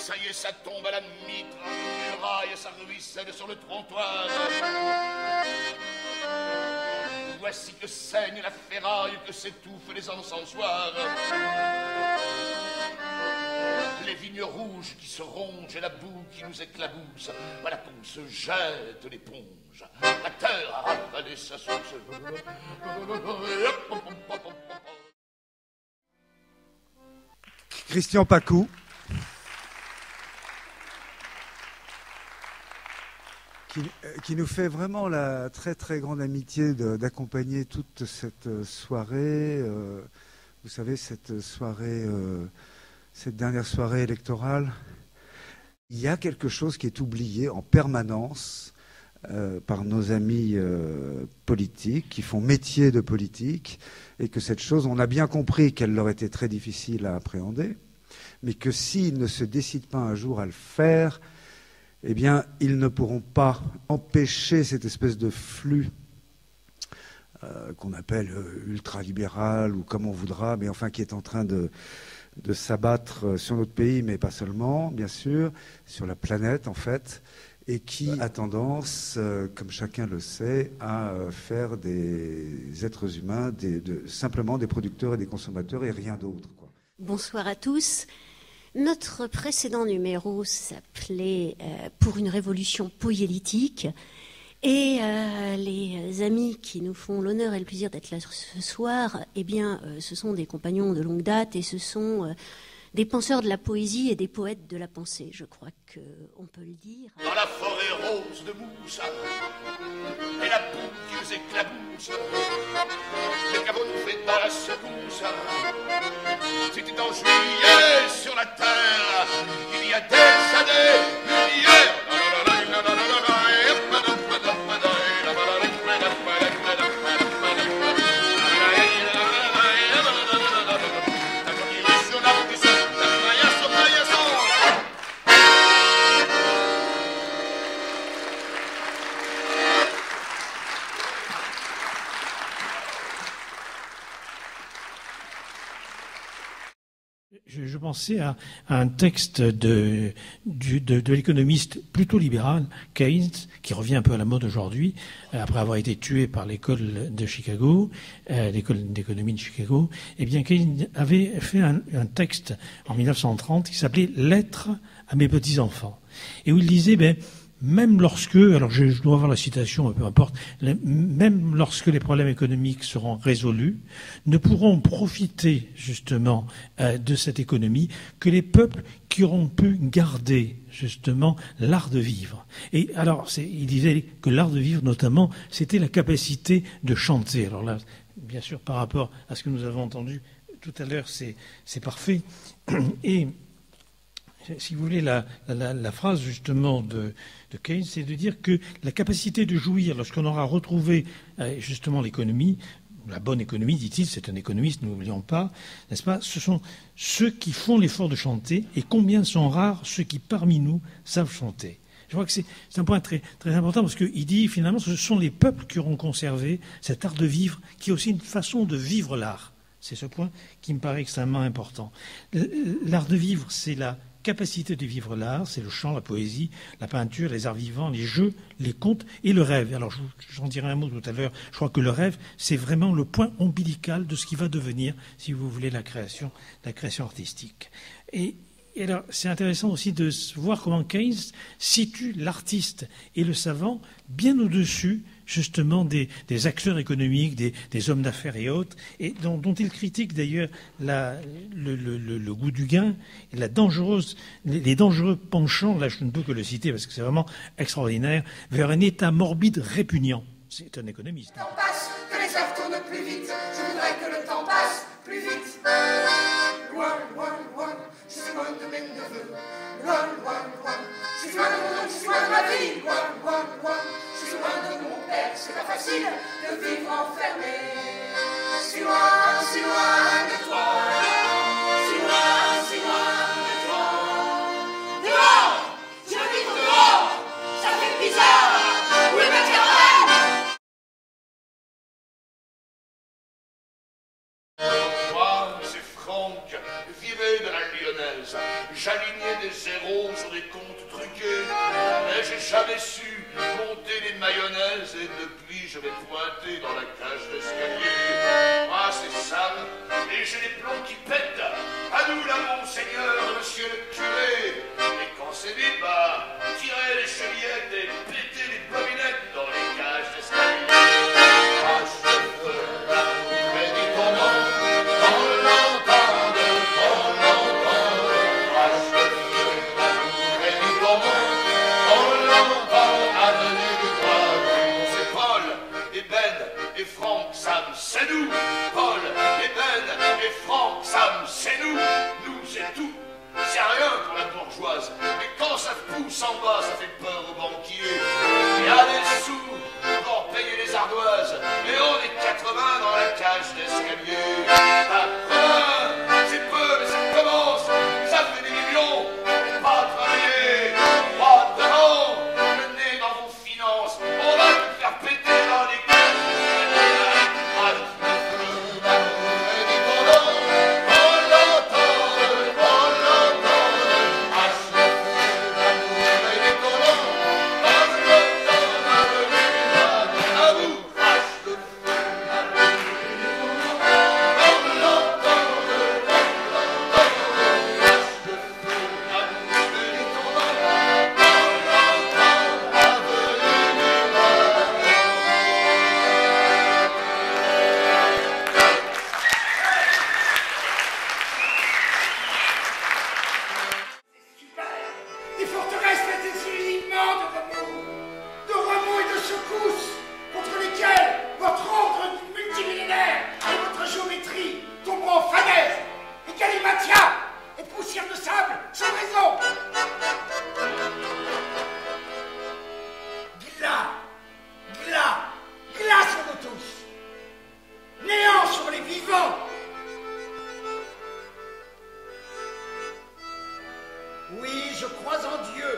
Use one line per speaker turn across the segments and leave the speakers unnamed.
Ça y est, ça tombe à la mitre, muraille, ça ruisselle sur le trottoir. Voici que saigne la ferraille, que s'étouffent les encensoirs. Les vignes rouges qui se rongent et la boue qui nous éclabousse. Voilà qu'on se jette l'éponge. La terre a ravalé sa source.
Christian Pacou, qui nous fait vraiment la très très grande amitié d'accompagner toute cette soirée. Vous savez, cette soirée, cette dernière soirée électorale. Il y a quelque chose qui est oublié en permanence par nos amis politiques qui font métier de politique, et que cette chose, on a bien compris qu'elle leur était très difficile à appréhender, mais que s'ils ne se décident pas un jour à le faire, eh bien, ils ne pourront pas empêcher cette espèce de flux qu'on appelle ultralibéral ou comme on voudra, mais enfin qui est en train de s'abattre sur notre pays, mais pas seulement, bien sûr, sur la planète en fait, et qui a tendance, comme chacun le sait, à faire des êtres humains simplement des producteurs et des consommateurs et rien d'autre, quoi.
Bonsoir à tous. Notre précédent numéro s'appelait « Pour une révolution poélitique ». Et les amis qui nous font l'honneur et le plaisir d'être là ce soir, eh bien, ce sont des compagnons de longue date et ce sont des penseurs de la poésie et des poètes de la pensée, je crois qu'on peut le dire.
Dans la forêt rose de mousse, et la boue qui nous éclabousse, les caveaux nous fait dans la secousse. C'était en juillet sur la terre, il y a des années-lumière.
Je pensais à un texte de l'économiste plutôt libéral, Keynes, qui revient un peu à la mode aujourd'hui, après avoir été tué par l'école de Chicago, l'école d'économie de Chicago. Eh bien, Keynes avait fait un texte en 1930 qui s'appelait « Lettres à mes petits-enfants », et où il disait, même lorsque, alors je dois avoir la citation, peu importe, même lorsque les problèmes économiques seront résolus, ne pourront profiter justement de cette économie que les peuples qui auront pu garder justement l'art de vivre. Et alors, il disait que l'art de vivre, notamment, c'était la capacité de chanter. Alors là, bien sûr, par rapport à ce que nous avons entendu tout à l'heure, c'est parfait. Et si vous voulez, la phrase justement de Keynes, c'est de dire que la capacité de jouir, lorsqu'on aura retrouvé justement l'économie, la bonne économie, dit-il, c'est un économiste, n'oublions pas, n'est-ce pas, ce sont ceux qui font l'effort de chanter, et combien sont rares ceux qui parmi nous savent chanter. Je crois que c'est un point très, très important, parce qu'il dit finalement ce sont les peuples qui auront conservé cet art de vivre, qui est aussi une façon de vivre l'art. C'est ce point qui me paraît extrêmement important. L'art de vivre, c'est la capacité de vivre l'art, c'est le chant, la poésie, la peinture, les arts vivants, les jeux, les contes et le rêve. Alors j'en dirai un mot tout à l'heure. Je crois que le rêve, c'est vraiment le point ombilical de ce qui va devenir, si vous voulez, la création artistique. Et alors, c'est intéressant aussi de voir comment Keynes situe l'artiste et le savant bien au-dessus, justement, des acteurs économiques, des hommes d'affaires et autres, et dont il critique d'ailleurs le goût du gain, et les dangereux penchants, là je ne peux que le citer parce que c'est vraiment extraordinaire, vers un état morbide répugnant. C'est un économiste.
Le temps passe, que les heures tournent plus vite, je voudrais que le temps passe plus vite. Loin, loin, loin, je suis loin de mes neveux. Loin, loin, loin, je suis loin de mon oncle, je suis loin de ma vie. Loin, loin, loin, je suis loin de mon père. C'est pas facile de vivre enfermé. Si loin de toi. Si loin de toi. Dehors, je veux vivre dehors. Ça fait bizarre. Où est ma caravane?
Moi, c'est Franck, viré de la Lyonnaise. française. J'alignais des zéros sur des comptes truqués, mais j'ai jamais su monter les mayonnaises et depuis je vais pointer dans la cage d'escalier. Ah, c'est sale, et j'ai les plombs qui pètent. À nous là, monseigneur, monsieur le curé. Et quand c'est des bas, tirez les chevillettes et pétez les bobinettes dans les cages d'escalier. Ah, je veux l'amour et du tournant, qu'on l'entende, qu'on l'entende. Ah, je veux l'amour et du tournant, qu'on l'entende, avenue du Dragon. C'est Paul et Ben et Franck, Sam, c'est nous. Paul et Ben et Franck, Sam, c'est nous. Nous, c'est tout. C'est rien pour la bourgeoise. Mais quand ça pousse en bas, ça fait peur aux banquiers. Il y a des sous pour payer les ardoises. Et on est 80 dans la cage d'escalier. 80, c'est peu, mais ça commence. Ça fait des millions. On va travailler. Droit devant, le nez dans vos finances. On va tout faire péter dans les cages d'escalier. Ah, je veux l'amour et du tournant. On l'entend, on l'entend. Ah, je veux l'amour et du tournant. On l'entend, avenue du Dragon. À vous. Ah, je veux l'amour et du tournant. On l'entend, on l'entend. Ah, je veux l'amour et du tournant. On l'entend, avenue du Dragon.
Super. Des forteresses faites exclusivement de remous et de secousses, contre lesquelles votre ordre multimillénaire et votre géométrie tomberont en falaise, et Galimatia et poussière de sable sans raison. Glas sur nous tous. Néant sur les vivants. Oui, je crois en Dieu.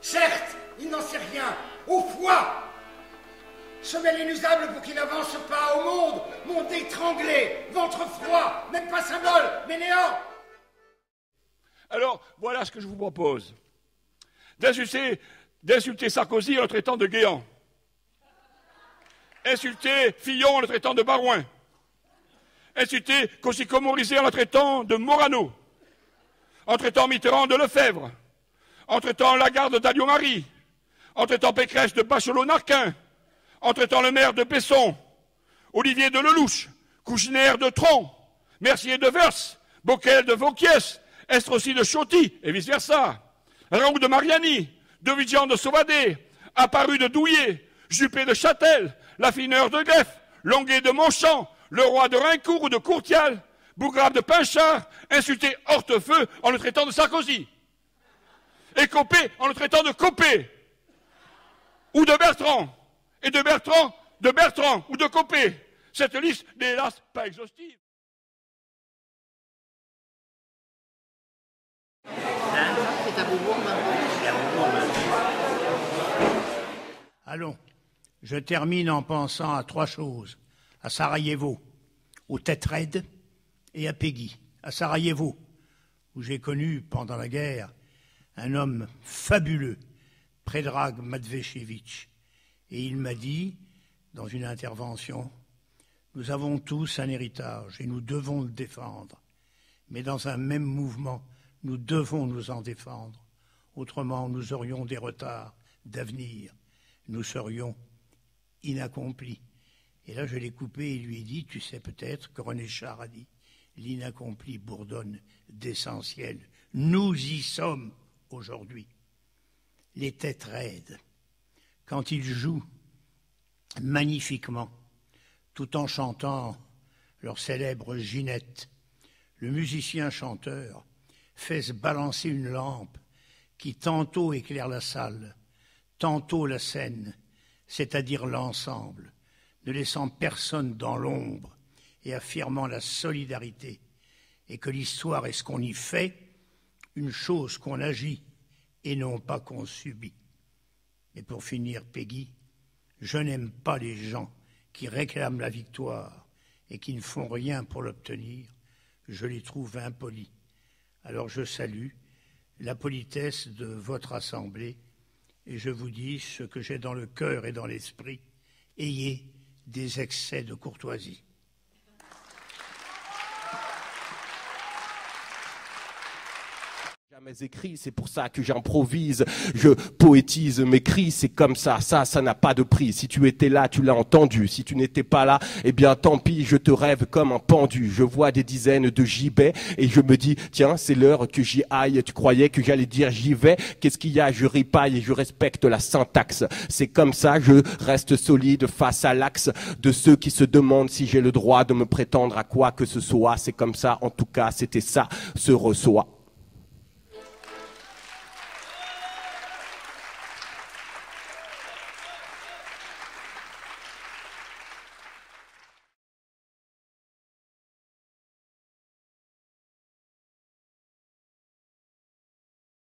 Certes, il n'en sait rien. Au foie. Semelle inusable pour qu'il n'avance pas au monde. Monde étranglé, ventre froid, même pas symbole, mais néant.
Alors, voilà ce que je vous propose. D'insulter Sarkozy en le traitant de Guéant. Insulter Fillon en le traitant de Barouin. Insulter Kosciusko-Morizet en le traitant de Morano. En traitant Mitterrand de Lefebvre. En traitant Lagarde d'Alliot-Marie. En traitant Pécresse de Bachelot-Narquin. En traitant le maire de Besson. Olivier de Lelouch. Kouchner de Tron. Mercier de Vers. Bocquel de Vauquies. Estrosi de Choty, et vice-versa. Raoult de Mariani. Devigian de Sauvadet. Apparu de Douillet. Juppé de Châtel. Laffineur de Greff. Longuet de Montchamp. Le roi de Raincourt ou de Courtial. Bougrave de Pinchard, insulté Hortefeux en le traitant de Sarkozy. Et Copé en le traitant de Copé. Ou de Bertrand. Et de Bertrand ou de Copé. Cette liste n'est hélas pas exhaustive.
Allons, je termine en pensant à trois choses. À Sarajevo, aux têtes raides, et à Peggy, à Sarajevo, où j'ai connu, pendant la guerre, un homme fabuleux, Predrag Matvejevic. Et il m'a dit, dans une intervention, « Nous avons tous un héritage et nous devons le défendre. Mais dans un même mouvement, nous devons nous en défendre. Autrement, nous aurions des retards d'avenir. Nous serions inaccomplis. » Et là, je l'ai coupé et lui ai dit, « Tu sais peut-être que René Char a dit, l'inaccompli bourdonne d'essentiel. Nous y sommes aujourd'hui. » Les têtes raides, quand ils jouent magnifiquement, tout en chantant leur célèbre Ginette, le musicien-chanteur fait se balancer une lampe qui tantôt éclaire la salle, tantôt la scène, c'est-à-dire l'ensemble, ne laissant personne dans l'ombre et affirmant la solidarité, et que l'histoire est ce qu'on y fait, une chose qu'on agit et non pas qu'on subit. Et pour finir, Peggy, je n'aime pas les gens qui réclament la victoire et qui ne font rien pour l'obtenir. Je les trouve impolis. Alors je salue la politesse de votre assemblée et je vous dis ce que j'ai dans le cœur et dans l'esprit. Ayez des excès de courtoisie.
Mes écrits, c'est pour ça que j'improvise, je poétise mes cris, c'est comme ça n'a pas de prix. Si tu étais là, tu l'as entendu. Si tu n'étais pas là, eh bien tant pis, je te rêve comme un pendu. Je vois des dizaines de gibets et je me dis, tiens, c'est l'heure que j'y aille. Tu croyais que j'allais dire j'y vais? Qu'est-ce qu'il y a? Je ripaille et je respecte la syntaxe. C'est comme ça, je reste solide face à l'axe de ceux qui se demandent si j'ai le droit de me prétendre à quoi que ce soit. C'est comme ça, en tout cas, c'était ça, ce reçoit.